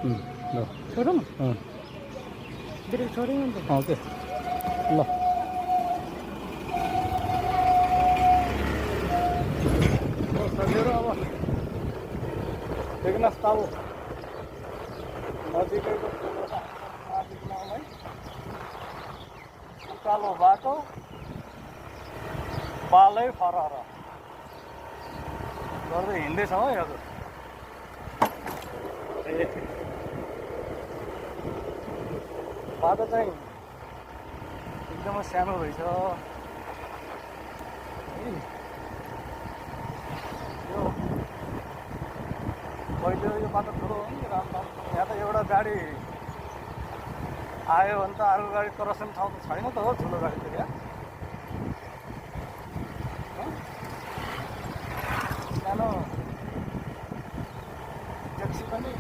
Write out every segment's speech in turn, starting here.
ल छोडौँ अँ ब्रेक छोड्यौँ नि त ओके ल सजिलो अब टेक्नस ताल नजिकैको नजिकमा उकालो बाटो पालै फरर गर्दै हिँड्दैछौँ है हजुर ए बाटो चाहिँ एकदमै सानो रहेछ यो पहिले यो बाटो ठुलो हो नि राम्रो यहाँ त एउटा गाडी आयो भने त अर्को गाडी क्रसिङ ठाउँ त छैन त हो ठुलो गाडी त यहाँ सानो ट्याक्सी पनि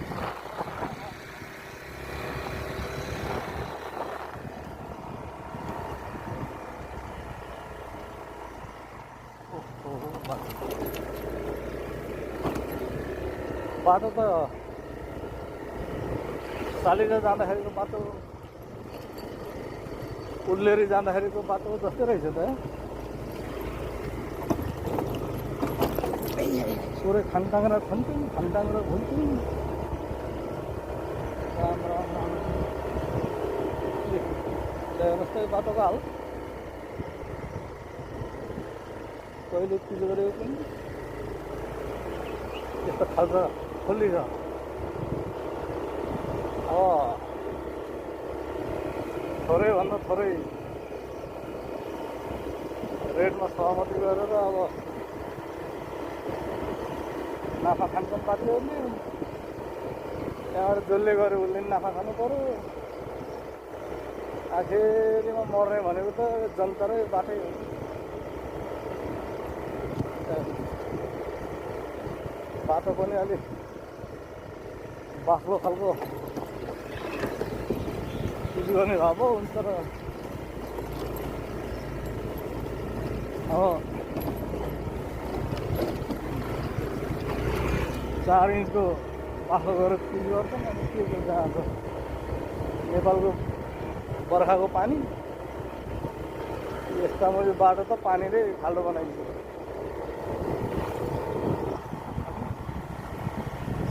बाटो त सालिगा जाँदाखेरिको बाटो उल्लेरी जाँदाखेरिको बाटो जस्तै रहेछ त पुरै खानटाङ्ग्रा खन्छौँ खानटाङ्ग्रा घुम्छौँ राम राम राम जस्तै बाटोको हाल कहिले चिज गरेको पनि यस्तो खाल्डो खोली छ अब थोरैभन्दा थोरै रेटमा सहमति गरेर अब नाफा खानु पनि बाध्य हुने त्यहाँबाट जसले गऱ्यो उसले पनि नाफा खानु पऱ्यो आखिरमा मर्ने भनेको त जनता र बाटै हो बाटो पनि अलिक बाक्लो खालको युज गर्ने भए पो हुन्छ तर अब 4 इन्चको बाक्लो गरेर युज गर्छ नि अनि के जान्छ नेपालको बर्खाको पानी यस्ता मैले बाटो त पानीले खाल्डो बनाइदिन्छ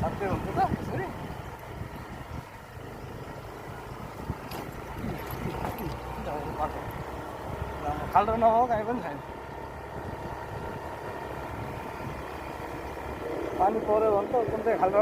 साँच्चै हुन्छ त यसरी बाटो खाल्डो नभएको कहीँ पनि छैन पानी पऱ्यो भने त कुन चाहिँ खाल्डो